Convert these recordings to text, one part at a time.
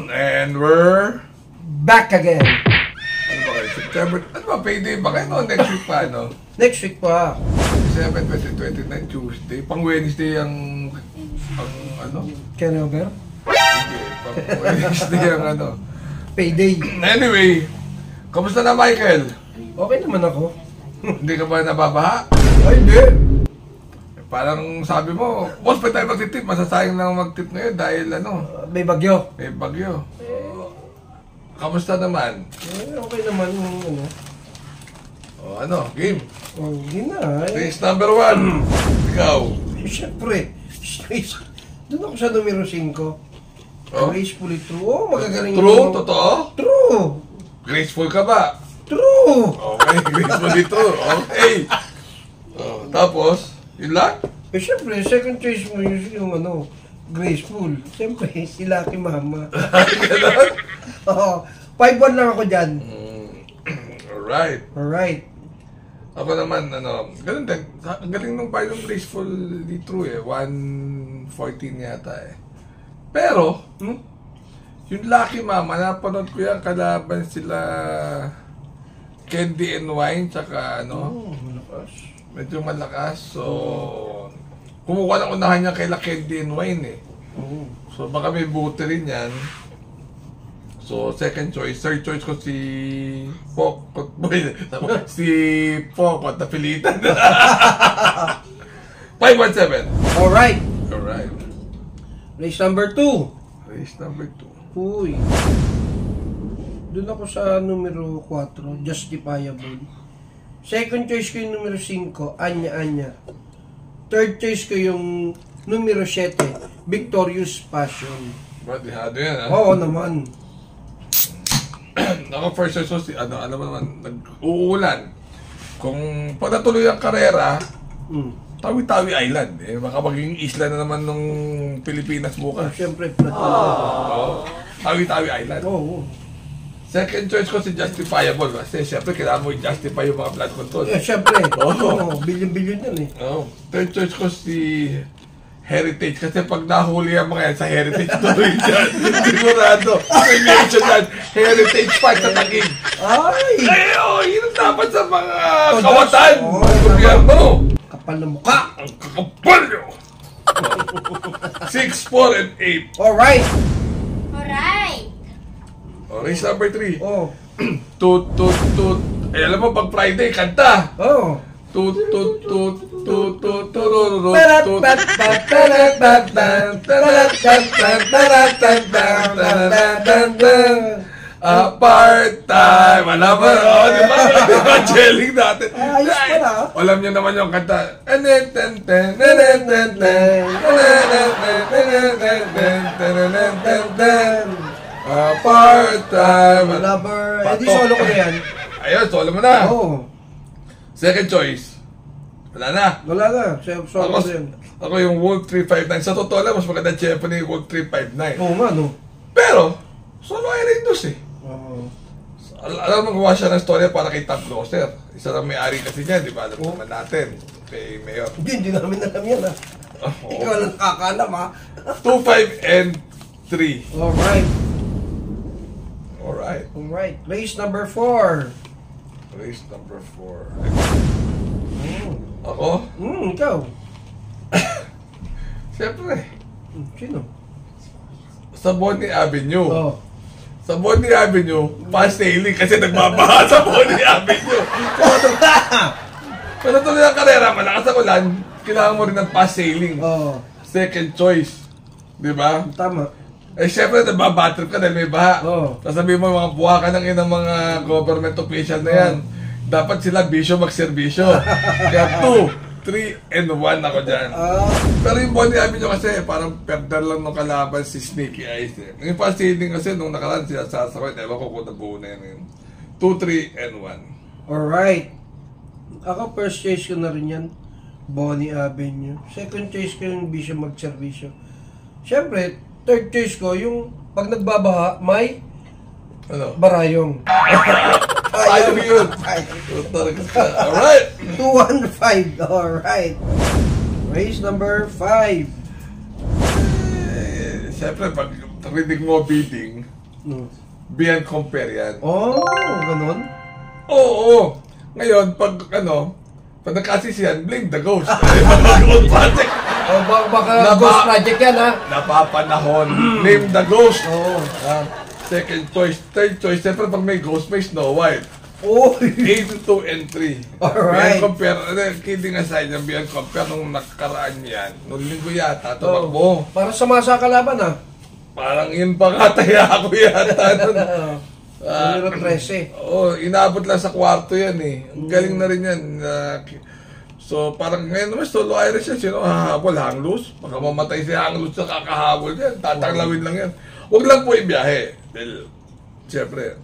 And we're back again. ano ba kayo? September, ano ba, payday ba kayo? No? Next week pa, no? Next week pa. 7, 2029, Tuesday. Pang Wednesday ang ano? Canova? Hindi, pang Wednesday ang ano. Payday. Anyway, kamusta na, Michael? Okay naman ako. Hindi ka ba nababaha? Ay, hindi. Parang sabi mo, boss, pa tayo magtitip. Masasayang lang magtip ngayon dahil ano? May bagyo. May bagyo. Kamusta naman? Okay naman yung ano. O ano, game? Oh, hindi na. Race number 1. Ikaw. Siyempre. Doon ako sa numero 5. Oh? Gracefully true. Oh, magagaling. True? Totoo? True. Graceful ka ba? True. Okay, gracefully true. Okay. Oh, tapos, yun lang? Siyempre, second choice mo yung ano, graceful. Siyempre, si Lucky Mama. Ganon? Oo. 5-1 lang ako dyan. Alright. Alright. Ako naman, ano, ganun din. Ang galing nung pa yung gracefully true eh. 114 yata eh. Pero, yung Lucky Mama, napanood ko yan, kalaban sila Candy and Wine, tsaka ano, Malakas. medyo malakas. So, kumuha ng unahan niya kay Candy and Wine eh. So, baka may buti rin yan. So, second choice. Third choice ko si Pokot. Si Pokot na pilitan. 517. Alright. Alright. Race number 2. Race number 2. Uy. Doon ako sa numero 4, Justifiable. Second choice ko yung numero 5, Anya-Anya. Third choice ko yung numero 7, Victorious Passion. Matihado yan, ha? Oo naman. Ako first choice ko si, alam mo naman, nag-uulan. Kung pag natuloy ang karera, Tawi-Tawi Island. Eh, baka maging isla na naman nung Pilipinas bukas. Siyempre, Tawi-Tawi Island. Oo. Second choice ko si Justifiable. Kasi siyempre, kailangan mo i-justify yung mga flood control. Siyempre. Oo. Billion-billion yan eh. Third choice ko si Heritage. Kasi pag nahuli ang mga yan sa Heritage, tuloy dyan. Sigurado. May mention yan. Heritage Park sa Taguig. Ay! Yun ang dapat sa mga kawatan. Gobyerno. Kapal na mukha. Ang kakapal nyo. 6, 4, and 8. Alright. Alright. Race number 3. Oh. Tut, tut, tut. Eh, alam mo, pag Friday, kanta. Oh. Tut, tut, tut, tut, tut, tururut, tut. Part-time. Alam mo, di ba? Jelling natin. Ayos pala. Alam niyo naman yung kanta. Part-time. Lover. Eh, di solo ko na yan. Ayun, solo mo na. Oo. Second choice. Wala na. Wala na. Solo ko na yan. Ako yung Wolf 359. Sa totoo lang, mas maganda chepa ni Wolf 359. Oo nga, no? Pero, solo ay rin dos eh. Oo. Alam mo, gawa siya ng storya para kay Top Grosser. Isa lang may-ari kasi niya, di ba? Alam naman natin. Kay Mayor. Hindi namin alam yan, ha? Ikaw lang nakakalam, ha? 2, 5, and 3. Alright. Alright. Alright. Race number 4. Race number 4. Ako? Ikaw. Siyempre. Sino? Sa Bonnie Avenue. Oh. Sa Bonnie Avenue, fast sailing kasi nagbabaha sa Bonnie Avenue. Kung natuloy ang karera, malakas ang ulan, kailangan mo rin ng fast sailing. Oh. Second choice. Di ba? Tama. Eh, syempre, nababatrip ka dahil may baha. Sasabihin mo, mga buha ka ng inang mga government official na yan. Dapat sila bisyo magserbisyo. Kaya 2, 3, and 1 ako dyan. Pero yung Bonnie Avenue kasi, parang perder lang nung kalaban si Snakey Eyes. Eh. Yung fast sailing kasi, nung nakaraan sila sasakot, ewan ko kung nabuo na yun. 2, 3, and 1. Alright. Ako, first choice ko na rin yan. Bonnie Avenue. Second choice ko yung bisyo magserbisyo. Siyempre, third choice ko, yung pag nagbabaha, may barayong. Ayaw yun. Alright. 215. Alright. Race number 5. Siyempre, pag reading mo bidding, Beyond compare yan. Oh, ganun? Oo. Ngayon, pag nagkasisiyan, blame the ghost. Ghost project. Oh, baka ghost project yan, ha? Napapanahon. Blame the ghost. Oo. Second choice. Third choice. Siyempre, pag may ghost, may Snow White. Oh. 8, 2, and 3. Alright. Beyond compare. Kidding aside, yung beyond compare nung nakaraan yan, nung linggo yata, tumakbo. Para sa masa kalaban, ha? Parang yun pa kataya ako yata nun. Numero 13. Inaabot lang sa kwarto yan eh. Ang galing na rin yan. So parang ngayon naman solo Irish yan. Sino hahabol? Hang loose? Baka mamatay si Hang loose sa kakahabol yan. Tatanglawin lang yan. Huwag lang po ibiyahe. Dahil, siyempre,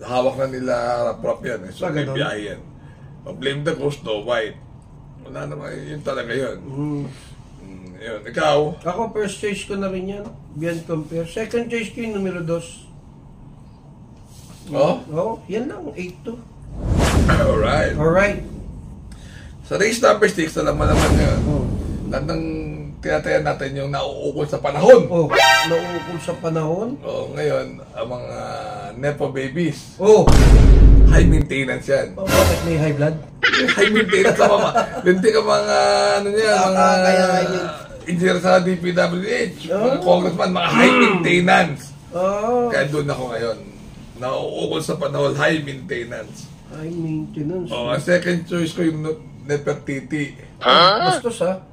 hawak na nila prop yan eh. So may biyahe yan. Blame the ghost, no white. Wala naman, yun talaga yun. Yun, ikaw? Ako, first choice ko na rin yan. Beyond compare. Second choice ko yung numero 2. Oh? Yan lang. 8-2. Alright. Sa race number 6, alam mo naman yun. Lahat ng tinatayan natin yung nauukol sa panahon. Nauukol sa panahon? Ngayon, ang mga Nepo babies. High maintenance yan. Bakit may high blood? High maintenance sa mama. Linti ka mga, mga engineer sa DPWH, mga congressman, mga high maintenance. Kaya doon ako ngayon. Nauukol sa panahon, high maintenance. High maintenance? Ang second choice ko yung Nefertiti. Bastos, ha?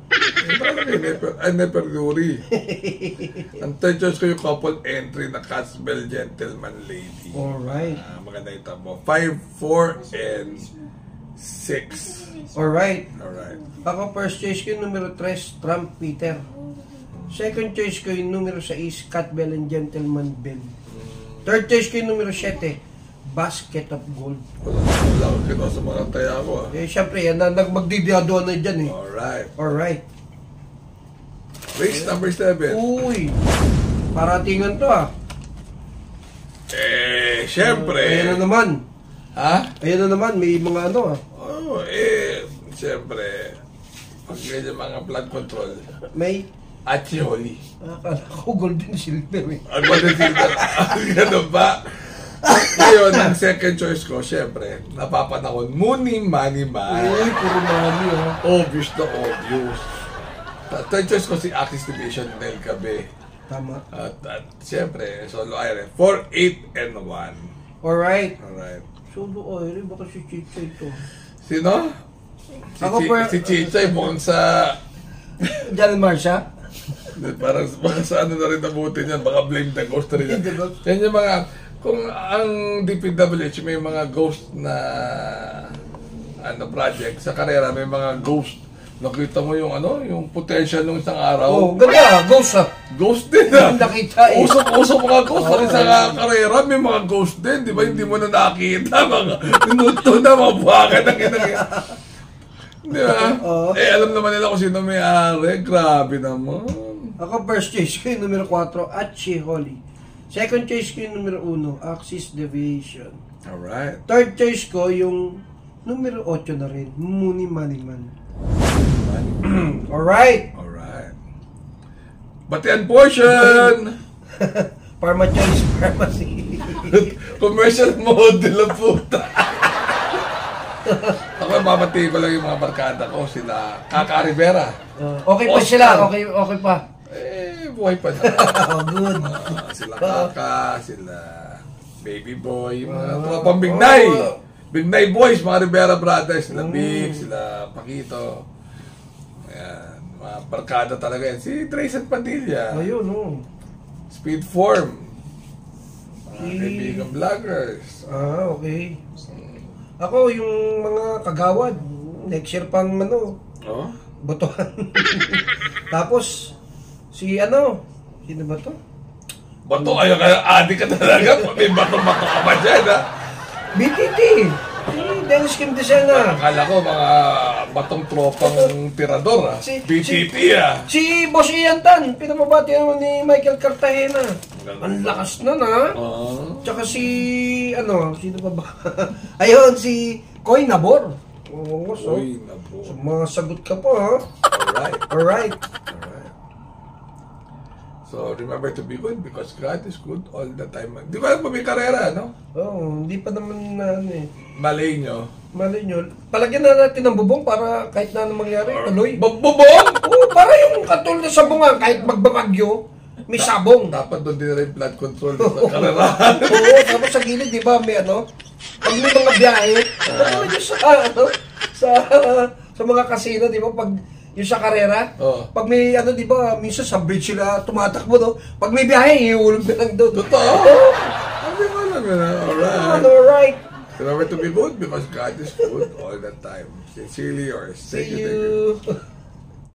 Neferturi. Ang third choice ko yung couple entry na Casbell Gentleman Lady. Alright. Maganda yung tabo. 5, 4, and 6. Alright. Ako first choice ko yung numero 3, Trump Peter. Second choice ko yung numero 6, Cat Bell and Gentleman Bell. Third choice ko yung numero 7, Basket of Gold. Wala ko kino sa mga taya ko. Siyempre, yan na magdidiadoan na dyan eh. Alright. Race number 7. Uy, paratingan to, ha? Siyempre. Ayan na naman. Ha? Ayan na naman, may mga ano, ha? Siyempre. Pag ganyan mga blood control. May Achiholi. akala ko golden silver eh. Ang golden silver. Ganun ba? Ngayon, ang second choice ko, siyempre, napapanahon, Money, Money, Man. Uy, puro money, ha? Obvious na obvious. Third choice ko si Axis Division Del Cabe. Tama. At siyempre, solo Ire. 4, 8, and 1. Alright. Solo Ire, baka si Chicha ito. Sino? Si Chicha, mukhang sa... John Marsha? Parang sa ano na rin nabutin yan. Baka blame the ghost na rin yan. Yan yung mga... Kung ang DPWH may mga ghost na project sa karera, may mga ghost. Nakita mo yung yung potential ng isang araw. Ganda, ghost, ha? Ghost din, ha? Nakita eh. Usok mga ghost sa isang karera, may mga ghost din, di ba? Hindi mo na nakita, mga minuto na, mga buhakan ng kinagaya. Di ba? Alam naman nila kung sino may-ari. Grabe naman. Ako first choice ko yung numero 4, Achiholi. Second choice ko yung numero 1, Axis Deviation. Alright. Third choice ko yung numero 8 na rin, Money, Money, Man. Alright. Batian portion! Pharma choice, pharmacy. Commercial mode lang puta. Ako mabati ko lang yung mga barkada ko, sila Kaka Rivera. Okay pa sila, okay pa. Buhay pa na. Good. Sila Kaka, sila Baby Boy, mga tropang Big Nay. Big Nay Boys, mga Rivera Brothers, sila Big, sila Paquito. Ayan, mga barkada talaga yan. Si Trace Padilla. Ayun, Speed Form. Mga kaibigan vloggers. Okay. Ako, yung mga kagawad, next year pang botohan. Tapos, sino ba to? Bato, ayaw ka, adik ka talaga. May bato-bato ka ba dyan, ha? BTT. Si Dennis Kim Desena. Akala ko mga batong tropang tirador, ha? BTT, ha? Si Boss Ian Tan, pinamabati naman ni Michael Cartagena. Ang lakas nun, ha? Tsaka sino pa ba? Ayun, si Koy Nabor. Koy Nabor. So, mga sagot ka po, ha? Alright. So, So, remember to be good because God is good all the time. Di ba may karera, no? Oo, hindi pa naman na ano eh. Malay nyo. Mali nyo. Palagyan na natin ng bubong para kahit na anong mangyari, tuloy. Bubong! Oo, para yung katulad na sabungan, kahit magbabagyo, may sabong. Dapat doon din rin blood control sa karera. Oo, tapos sa gilid, di ba, may ano, pag may mga biyahe, sa mga kasino, di ba, pag yung sa karera, Oo. pag may ano, di ba, minsan sa bridge sila tumatakbo, no? Pag may biyahe, iulog na lang doon. Totoo? Sabi ko lang na, alright. Alright. Remember to be good because God is good all the time. Sincerely yours. See Thank you. you.